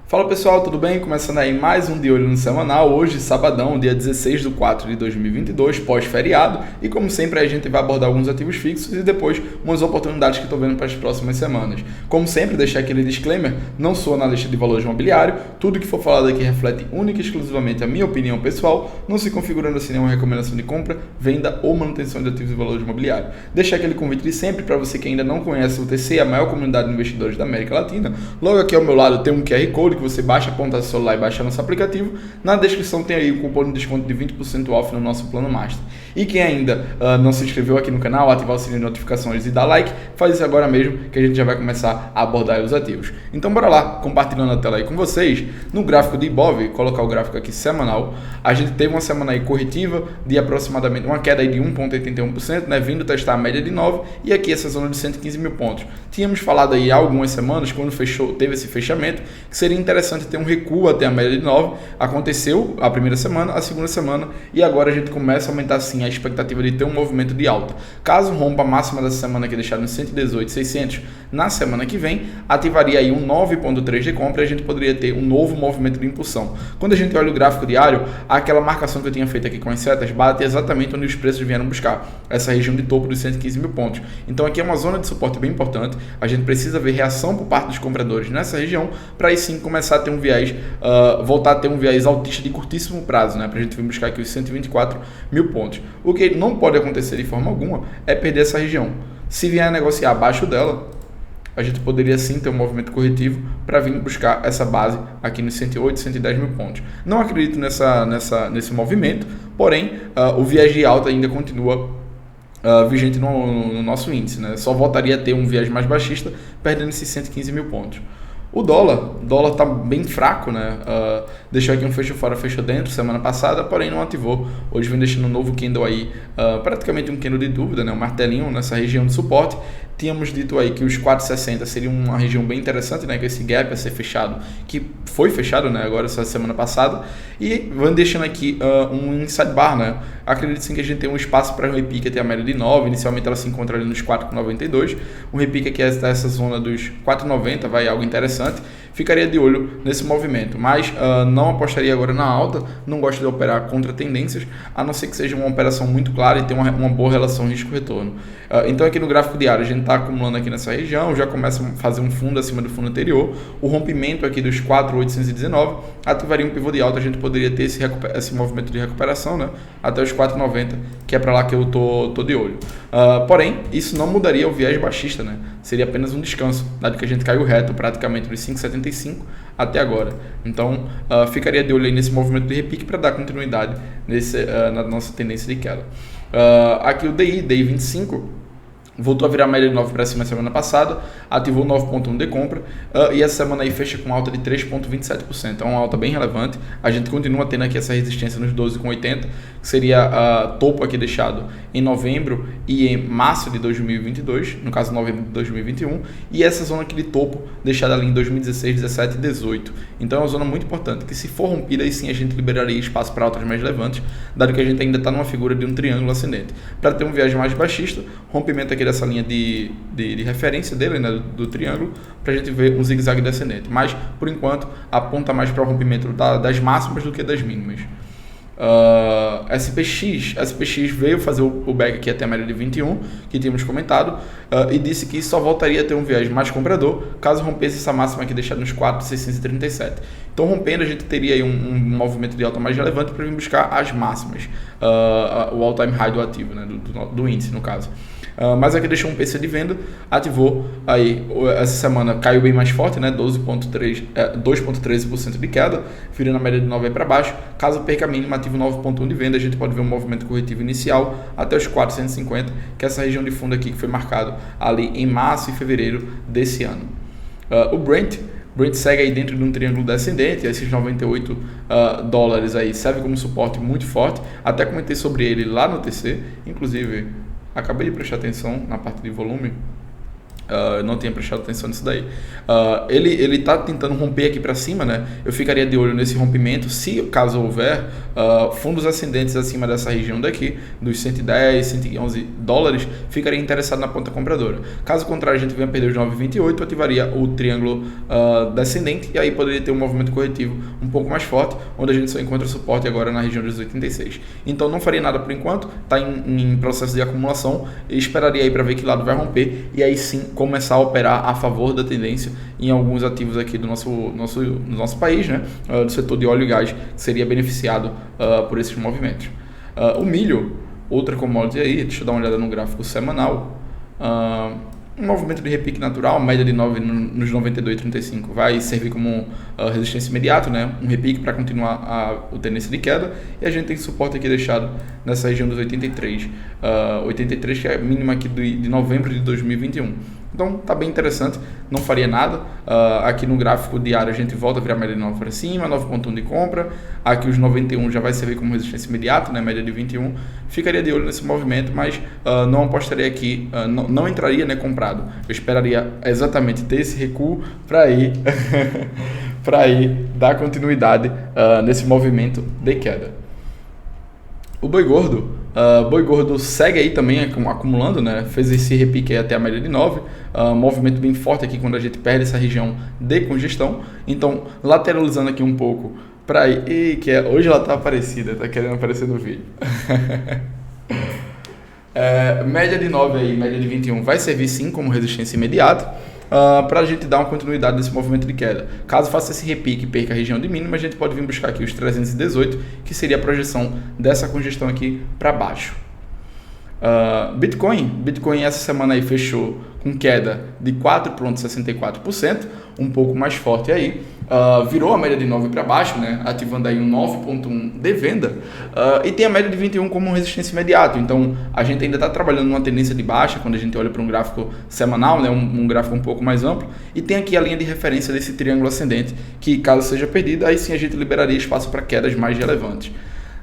Fala pessoal, tudo bem? Começando aí mais um De Olho no Semanal, hoje sabadão, dia 16/4/2022, pós-feriado, e como sempre a gente vai abordar alguns ativos fixos e depois umas oportunidades que estou vendo para as próximas semanas. Como sempre, deixar aquele disclaimer, não sou analista de valores imobiliário, tudo que for falado aqui reflete única e exclusivamente a minha opinião pessoal, não se configurando assim nenhuma recomendação de compra, venda ou manutenção de ativos de valores imobiliários. Deixar aquele convite de sempre para você que ainda não conhece o TC, a maior comunidade de investidores da América Latina. Logo aqui ao meu lado tem um QR Code que você baixa, aponta seu celular e baixa nosso aplicativo. Na descrição tem aí o cupom de desconto de 20% off no nosso plano Master. E quem ainda não se inscreveu aqui no canal, ativar o sininho de notificações e dar like, faz isso agora mesmo que a gente já vai começar a abordar os ativos. Então bora lá, compartilhando a tela aí com vocês. No gráfico de Ibov, colocar o gráfico aqui semanal, a gente teve uma semana aí corretiva de aproximadamente uma queda aí de 1,81%, né, vindo testar a média de 9 e aqui essa zona de 115 mil pontos. Tínhamos falado aí há algumas semanas, quando teve esse fechamento, que seria interessante ter um recuo até a média de 9. Aconteceu a primeira semana, a segunda semana, e agora a gente começa a aumentar sim a expectativa de ter um movimento de alta. Caso rompa a máxima dessa semana, que é deixada em 118.600, na semana que vem, ativaria aí um 9,3 de compra e a gente poderia ter um novo movimento de impulsão. Quando a gente olha o gráfico diário, aquela marcação que eu tinha feito aqui com as setas bate exatamente onde os preços vieram buscar, essa região de topo dos 115 mil pontos. Então aqui é uma zona de suporte bem importante, a gente precisa ver reação por parte dos compradores nessa região, para aí sim começar a ter um viés, voltar a ter um viés altista de curtíssimo prazo, né, para a gente vir buscar aqui os 124 mil pontos. O que não pode acontecer de forma alguma é perder essa região. Se vier a negociar abaixo dela, a gente poderia sim ter um movimento corretivo para vir buscar essa base aqui nos 108, 110 mil pontos. Não acredito nesse movimento, porém o viés de alta ainda continua vigente no nosso índice, né? Só voltaria a ter um viés mais baixista perdendo esses 115 mil pontos. O dólar está bem fraco, né? Deixou aqui um fecho fora, fecho dentro semana passada, porém não ativou. Hoje vem deixando um novo candle aí, praticamente um candle de dúvida, né? Um martelinho nessa região de suporte. Tínhamos dito aí que os 4,60 seria uma região bem interessante, né? Que esse gap a ser fechado, que foi fechado, né? Agora essa semana passada, e vão deixando aqui um inside bar, né? Acredito sim que a gente tem um espaço para um repique até a média de 9. Inicialmente ela se encontra ali nos 4,92. Um repique aqui é essa zona dos 4,90, vai algo interessante. Ficaria de olho nesse movimento, mas não apostaria agora na alta. Não gosto de operar contra tendências, a não ser que seja uma operação muito clara e tenha uma boa relação risco-retorno. Então aqui no gráfico diário a gente está acumulando aqui nessa região, já começa a fazer um fundo acima do fundo anterior. O rompimento aqui dos 4.819 ativaria um pivô de alta, a gente poderia ter esse movimento de recuperação, né, até os 4,90, que é para lá que eu tô de olho. Porém, isso não mudaria o viés baixista, né? Seria apenas um descanso, dado que a gente caiu reto praticamente dos 5,75 até agora. Então, ficaria de olho aí nesse movimento de repique para dar continuidade na nossa tendência de queda. Aqui o DI 25, voltou a virar média de 9 para cima semana passada, ativou 9,1 de compra, e essa semana aí fecha com alta de 3,27%. É uma alta bem relevante. A gente continua tendo aqui essa resistência nos 12,80, que seria topo aqui deixado em novembro e em março de 2022, no caso novembro de 2021, e essa zona aqui de topo deixada ali em 2016, 17 e 18. Então é uma zona muito importante, que se for rompida, aí sim a gente liberaria espaço para altas mais relevantes, dado que a gente ainda está numa figura de um triângulo ascendente. Para ter um viés mais baixista, rompimento aqui dessa linha de referência dele, né, do triângulo, para a gente ver um zigue-zague descendente. Mas, por enquanto, aponta mais para o rompimento das máximas do que das mínimas. SPX veio fazer o back aqui até a média de 21, que tínhamos comentado, e disse que só voltaria a ter um viés mais comprador caso rompesse essa máxima aqui deixada nos 4.637. Então, rompendo, a gente teria aí um movimento de alta mais relevante para vir buscar as máximas, o all-time high do ativo, né, do índice no caso. Mas aqui deixou um PC de venda, ativou aí, essa semana caiu bem mais forte, né, 2,13% de queda, virando a média de 9 para baixo. Caso perca a mínima, ative 9,1 de venda, a gente pode ver um movimento corretivo inicial até os 450, que é essa região de fundo aqui que foi marcado ali em março e fevereiro desse ano. O Brent segue aí dentro de um triângulo descendente, esses 98 dólares aí serve como suporte muito forte. Até comentei sobre ele lá no TC, inclusive acabei de prestar atenção na parte de volume. Não tinha prestado atenção nisso daí. Ele tá tentando romper aqui para cima, né? Eu ficaria de olho nesse rompimento. Se caso houver fundos ascendentes acima dessa região daqui, dos 110, 111 dólares, ficaria interessado na ponta compradora. Caso contrário, a gente venha perder os 9,28, ativaria o triângulo descendente e aí poderia ter um movimento corretivo um pouco mais forte, onde a gente só encontra suporte agora na região dos 86. Então não faria nada por enquanto, está em processo de acumulação, e esperaria aí para ver que lado vai romper e aí sim começar a operar a favor da tendência em alguns ativos aqui do nosso país, né? Do setor de óleo e gás, que seria beneficiado por esses movimentos. O milho, outra commodity aí, deixa eu dar uma olhada no gráfico semanal. Um movimento de repique natural, média de 9 nos 92,35 vai servir como resistência imediata, né? Um repique para continuar o tendência de queda, e a gente tem suporte aqui deixado nessa região dos 83, 83 que é a mínima aqui de novembro de 2021. Então tá bem interessante, não faria nada. Aqui no gráfico diário a gente volta a virar média de 9 para cima, 9,1 de compra. Aqui os 91 já vai servir como resistência imediata, né? Média de 21. Ficaria de olho nesse movimento, mas não apostaria aqui, não entraria, né, comprado. Eu esperaria exatamente ter esse recuo para ir, dar continuidade nesse movimento de queda. O boi gordo segue aí também acumulando, né? Fez esse repique aí até a média de 9, movimento bem forte aqui quando a gente perde essa região de congestão. Então, lateralizando aqui um pouco para ir, hoje ela tá aparecida, tá querendo aparecer no vídeo. Média de 9 aí, média de 21 vai servir sim como resistência imediata. Para a gente dar uma continuidade nesse movimento de queda. Caso faça esse repique e perca a região de mínima, a gente pode vir buscar aqui os 318, que seria a projeção dessa congestão aqui para baixo. Bitcoin essa semana aí fechou com queda de 4,64%, um pouco mais forte aí. Virou a média de 9 para baixo, né? Ativando aí um 9,1 de venda, e tem a média de 21 como resistência imediata. Então a gente ainda está trabalhando numa tendência de baixa quando a gente olha para um gráfico semanal, né? Um gráfico um pouco mais amplo, e tem aqui a linha de referência desse triângulo ascendente, que caso seja perdida, aí sim a gente liberaria espaço para quedas mais relevantes.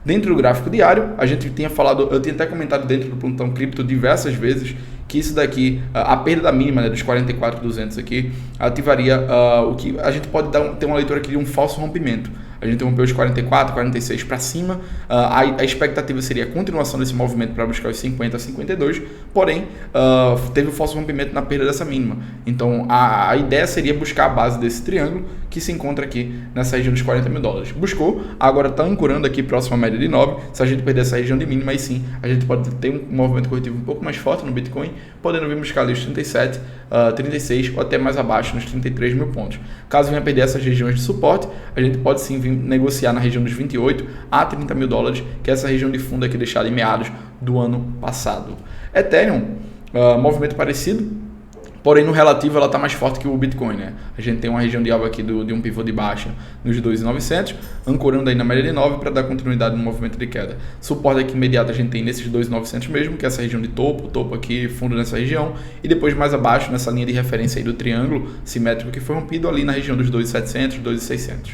Dentro do gráfico diário, a gente tinha falado, eu tinha até comentado dentro do Plantão Cripto diversas vezes, que isso daqui, a perda da mínima, né, dos 44.200 aqui, ativaria o que a gente pode ter uma leitura aqui de um falso rompimento. A gente rompeu os 44, 46 para cima, a expectativa seria a continuação desse movimento para buscar os 50 a 52, porém, teve o falso rompimento na perda dessa mínima. Então, a ideia seria buscar a base desse triângulo, que se encontra aqui nessa região dos 40 mil dólares. Buscou, agora está ancorando aqui próximo à média de 9, se a gente perder essa região de mínima, aí sim, a gente pode ter um movimento corretivo um pouco mais forte no Bitcoin, podendo vir buscar ali os 37, 36 ou até mais abaixo, nos 33 mil pontos. Caso venha perder essas regiões de suporte, a gente pode sim vir negociar na região dos 28 a 30 mil dólares, que é essa região de fundo aqui deixada em meados do ano passado. Ethereum, movimento parecido, porém no relativo ela está mais forte que o Bitcoin, né? A gente tem uma região de alvo aqui de um pivô de baixa nos 2.900, ancorando aí na média de 9 para dar continuidade no movimento de queda. Suporte aqui imediato a gente tem nesses 2.900 mesmo, que é essa região de topo aqui, fundo nessa região, e depois mais abaixo nessa linha de referência aí do triângulo simétrico que foi rompido ali na região dos 2.700, 2.600.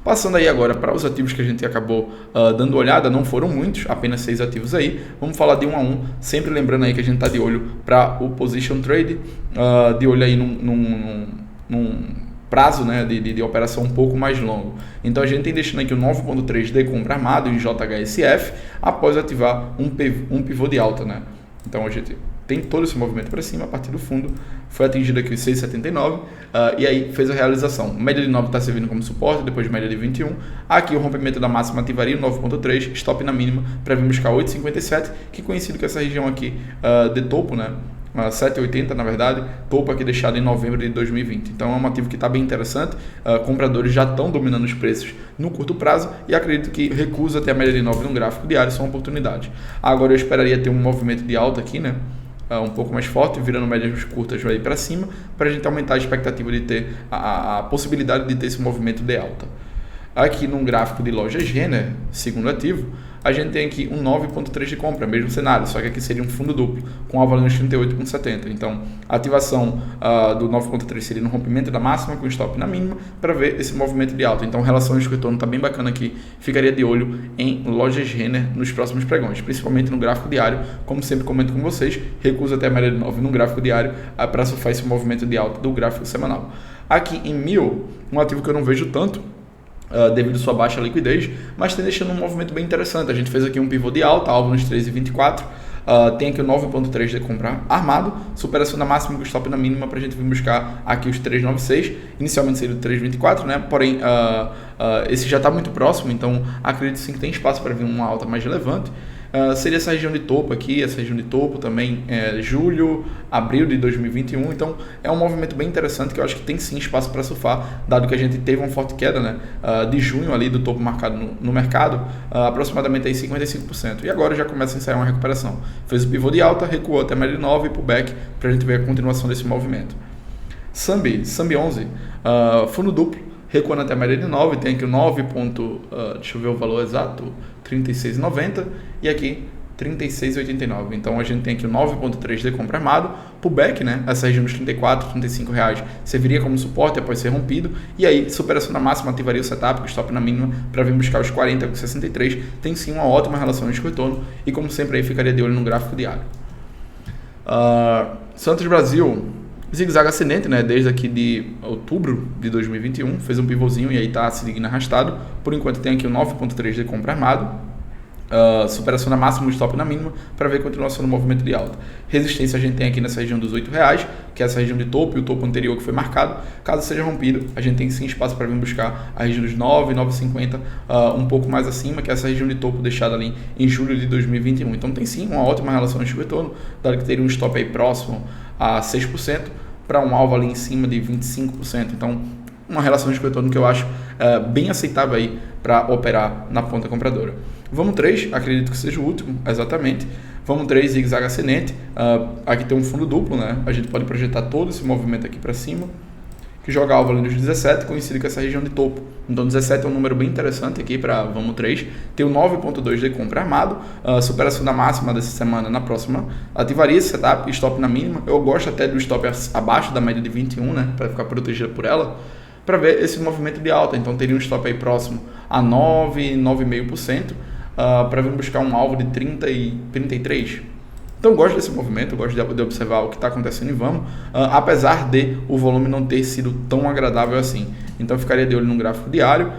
Passando aí agora para os ativos que a gente acabou dando olhada, não foram muitos, apenas 6 ativos aí. Vamos falar de um a um, sempre lembrando aí que a gente está de olho para o Position Trade, de olho aí num prazo, né, de operação um pouco mais longo. Então a gente tem deixando aqui o 9.3 de compra armado em JHSF após ativar um pivô de alta, né? Então a gente tem todo esse movimento para cima, a partir do fundo foi atingido aqui os 6,79 e aí fez a realização. Média de 9 está servindo como suporte, depois média de 21. Aqui o rompimento da máxima ativaria o 9,3, stop na mínima para vir buscar 8,57, que coincide com essa região aqui de topo, né? 7,80 na verdade, topo aqui deixado em novembro de 2020. Então é um ativo que está bem interessante, compradores já estão dominando os preços no curto prazo e acredito que recuos até a média de 9 no gráfico diário são oportunidades. Agora eu esperaria ter um movimento de alta aqui, né? Um pouco mais forte, virando médias curtas aí para cima, para a gente aumentar a expectativa de ter a possibilidade de ter esse movimento de alta. Aqui num gráfico de lojas Renner, segundo ativo, a gente tem aqui um 9.3 de compra, mesmo cenário, só que aqui seria um fundo duplo, com alvo ali nos 38.70. Então, a ativação do 9.3 seria no rompimento da máxima, com stop na mínima, para ver esse movimento de alta. Então, relação risco-retorno está bem bacana aqui, ficaria de olho em lojas Renner nos próximos pregões, principalmente no gráfico diário, como sempre comento com vocês, recuso até a média de 9 no gráfico diário para surfar esse movimento de alta do gráfico semanal. Aqui em MIL, um ativo que eu não vejo tanto, devido à sua baixa liquidez, mas tem deixando um movimento bem interessante. A gente fez aqui um pivô de alta, alvo nos 13,24, tem aqui o 9.3 de compra armado, superação na máxima com stop na mínima para a gente vir buscar aqui os 3,96, inicialmente seria o 3,24, né? Porém, esse já está muito próximo, então acredito sim que tem espaço para vir uma alta mais relevante. Seria essa região de topo aqui, essa região de topo também, julho, abril de 2021, então é um movimento bem interessante que eu acho que tem sim espaço para surfar, dado que a gente teve uma forte queda, né, de junho ali do topo marcado no mercado, aproximadamente aí 55%, e agora já começa a ensaiar uma recuperação. Fez o pivô de alta, recuou até a média de 9 e pullback para a gente ver a continuação desse movimento. Sambi 11, fundo duplo, recuando até a média de 9, tem aqui o 9. Deixa eu ver o valor exato, 36,90 e aqui 36,89. Então a gente tem aqui o 9.3 de compra armado, pullback, né? Essa região dos 34, 35 reais serviria como suporte após ser rompido, e aí superação da máxima ativaria o setup, o stop na mínima para vir buscar os 40 com 63. Tem sim uma ótima relação de retorno e como sempre aí ficaria de olho no gráfico diário. Santos Brasil, zigue-zague ascendente, né? Desde aqui de outubro de 2021, fez um pivôzinho e aí está seguindo arrastado. Por enquanto tem aqui o 9.3 de compra armado, superação na máxima, stop na mínima, para ver a continuação do movimento de alta. Resistência a gente tem aqui nessa região dos R$8, que é essa região de topo e o topo anterior que foi marcado. Caso seja rompido, a gente tem sim espaço para vir buscar a região dos 9,50, um pouco mais acima, que é essa região de topo deixada ali em julho de 2021. Então tem sim uma ótima relação de retorno, dado que teria um stop aí próximo a 6%, para um alvo ali em cima de 25%. Então, uma relação de retorno que eu acho bem aceitável aí para operar na ponta compradora. Vamos 3, acredito que seja o último, exatamente. Vamos 3, zigue-zague ascendente. Aqui tem um fundo duplo, né? A gente pode projetar todo esse movimento aqui para cima, que joga alvo ali nos 17, coincide com essa região de topo. Então 17 é um número bem interessante aqui para Vamos 3. Tem o 9.2 de compra armado, superação da máxima dessa semana na próxima, ativaria esse setup, stop na mínima. Eu gosto até do stop abaixo da média de 21, né, para ficar protegido por ela, para ver esse movimento de alta. Então teria um stop aí próximo a 9,5%, para vir buscar um alvo de 30 e 33. Então eu gosto desse movimento, eu gosto de observar o que está acontecendo e vamos, apesar de o volume não ter sido tão agradável assim. Então eu ficaria de olho no gráfico diário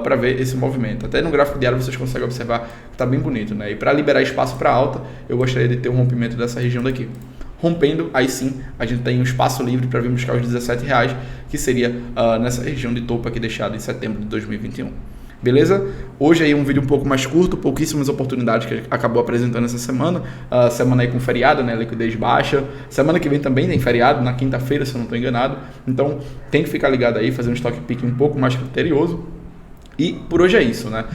para ver esse movimento. Até no gráfico diário vocês conseguem observar que está bem bonito, né? E para liberar espaço para alta, eu gostaria de ter um rompimento dessa região daqui. Rompendo, aí sim, a gente tem um espaço livre para vir buscar os R$17, que seria nessa região de topo aqui deixada em setembro de 2021. Beleza? Hoje aí um vídeo um pouco mais curto, pouquíssimas oportunidades que acabou apresentando essa semana. Semana aí com feriado, né? Liquidez baixa. Semana que vem também tem feriado, na quinta-feira, se eu não estou enganado. Então tem que ficar ligado aí, fazer um stock pick um pouco mais criterioso. E por hoje é isso, né?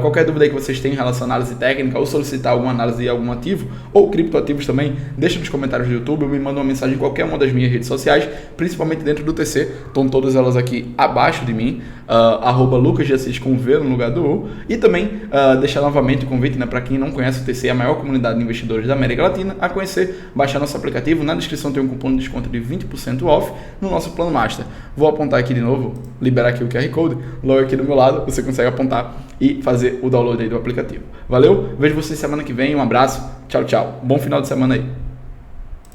Qualquer dúvida aí que vocês tenham em relação à análise técnica ou solicitar alguma análise de algum ativo ou criptoativos também, deixa nos comentários do YouTube ou me manda uma mensagem em qualquer uma das minhas redes sociais, principalmente dentro do TC, estão todas elas aqui abaixo de mim, @LucasDeAssis com V no lugar do U, e também deixar novamente o convite, né, para quem não conhece o TC, a maior comunidade de investidores da América Latina, a conhecer, baixar nosso aplicativo. Na descrição tem um cupom de desconto de 20% off no nosso plano Master. Vou apontar aqui de novo, liberar aqui o QR Code, logo aqui do meu lado, você consegue apontar e fazer o download aí do aplicativo. Valeu, vejo vocês semana que vem, um abraço, tchau, tchau, bom final de semana aí.